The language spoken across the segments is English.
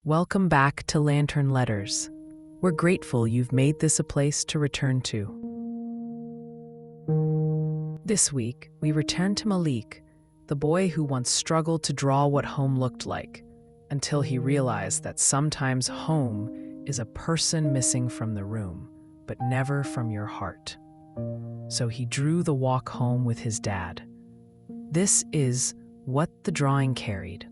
Welcome back to Lantern Letters. We're grateful you've made this a place to return to. This week, we return to Malik, the boy who once struggled to draw what home looked like, until he realized that sometimes home is a person missing from the room, but never from your heart. So he drew the walk home with his dad. This is what the drawing carried.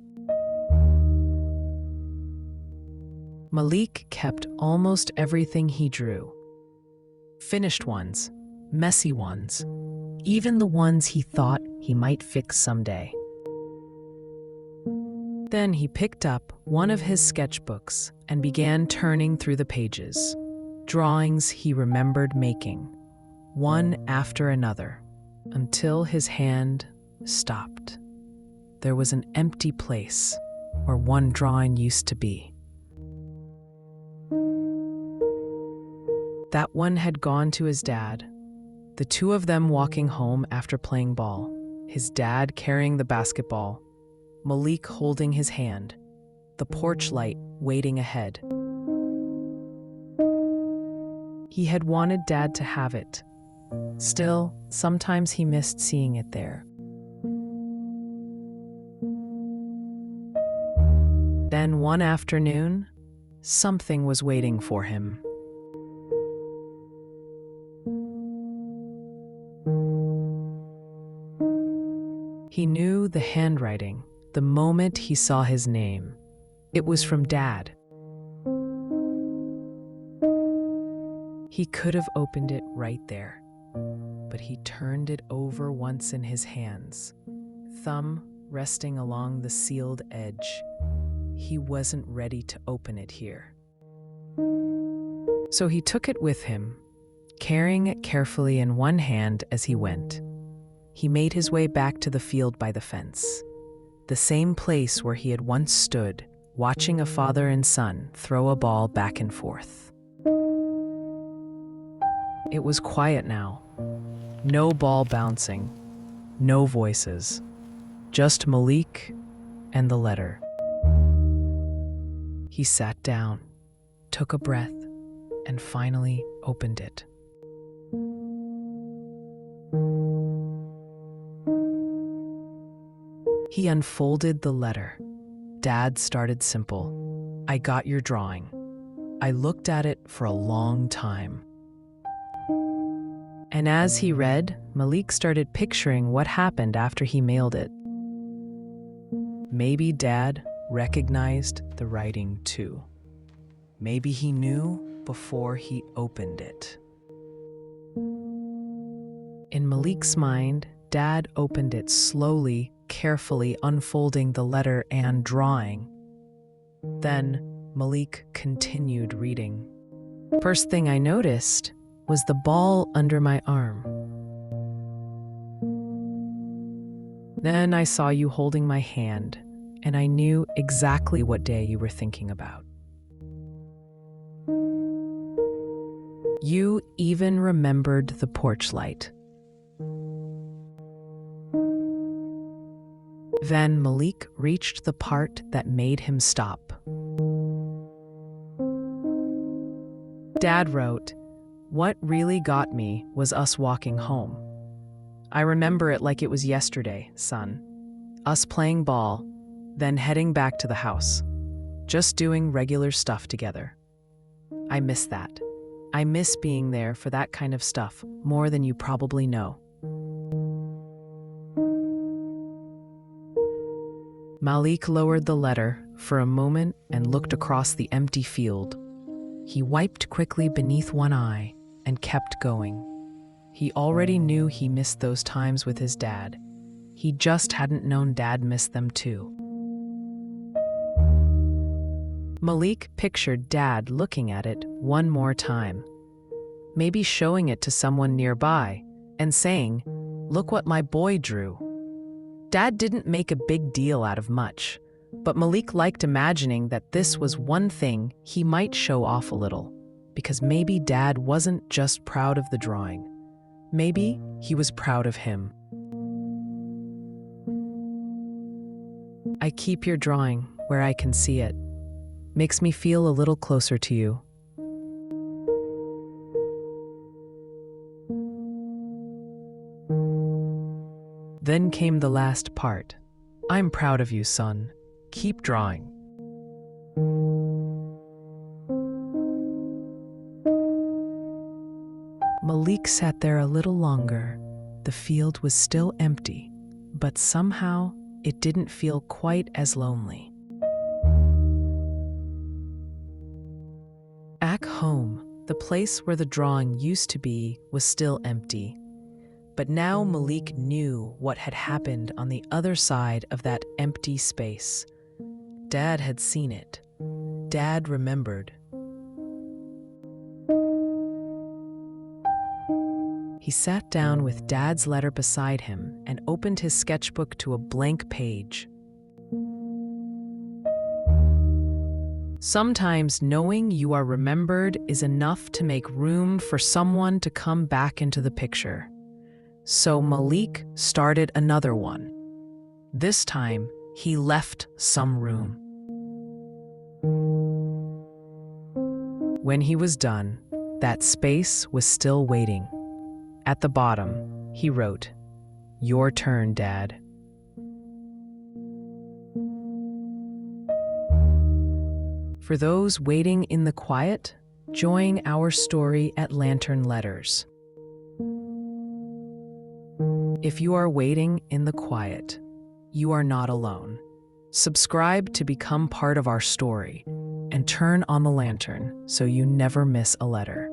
Malik kept almost everything he drew. Finished ones, messy ones, even the ones he thought he might fix someday. Then he picked up one of his sketchbooks and began turning through the pages, drawings he remembered making, one after another, until his hand stopped. There was an empty place where one drawing used to be. That one had gone to his dad, the two of them walking home after playing ball, his dad carrying the basketball, Malik holding his hand, the porch light waiting ahead. He had wanted Dad to have it. Still, sometimes he missed seeing it there. Then one afternoon, something was waiting for him. He knew the handwriting the moment he saw his name. It was from Dad. He could have opened it right there, but he turned it over once in his hands, thumb resting along the sealed edge. He wasn't ready to open it here. So he took it with him, carrying it carefully in one hand as he went. He made his way back to the field by the fence, the same place where he had once stood, watching a father and son throw a ball back and forth. It was quiet now. No ball bouncing, no voices, just Malik and the letter. He sat down, took a breath, and finally opened it. He unfolded the letter. Dad started simple. "I got your drawing." I looked at it for a long time. And as he read, Malik started picturing what happened after he mailed it. Maybe Dad recognized the writing too. Maybe he knew before he opened it. In Malik's mind, Dad opened it slowly, carefully unfolding the letter and drawing. Then Malik continued reading. "First thing I noticed was the ball under my arm. Then I saw you holding my hand, and I knew exactly what day you were thinking about. You even remembered the porch light." Then Malik reached the part that made him stop. Dad wrote, "What really got me was us walking home. I remember it like it was yesterday, son. Us playing ball, then heading back to the house. Just doing regular stuff together. I miss that. I miss being there for that kind of stuff more than you probably know." Malik lowered the letter for a moment and looked across the empty field. He wiped quickly beneath one eye and kept going. He already knew he missed those times with his dad. He just hadn't known Dad missed them too. Malik pictured Dad looking at it one more time, maybe showing it to someone nearby and saying, "Look what my boy drew." Dad didn't make a big deal out of much, but Malik liked imagining that this was one thing he might show off a little, because maybe Dad wasn't just proud of the drawing. Maybe he was proud of him. "I keep your drawing where I can see it. Makes me feel a little closer to you. Then came the last part. I'm proud of you, son. Keep drawing. Malik sat there a little longer. The field was still empty, but somehow it didn't feel quite as lonely. Back home, the place where the drawing used to be was still empty. But now Malik knew what had happened on the other side of that empty space. Dad had seen it. Dad remembered. He sat down with Dad's letter beside him and opened his sketchbook to a blank page. Sometimes knowing you are remembered is enough to make room for someone to come back into the picture. So Malik started another one. This time, he left some room. When he was done, that space was still waiting. At the bottom, he wrote, "Your turn, Dad." For those waiting in the quiet, join our story at Lantern Letters. If you are waiting in the quiet, you are not alone. Subscribe to become part of our story and turn on the lantern so you never miss a letter.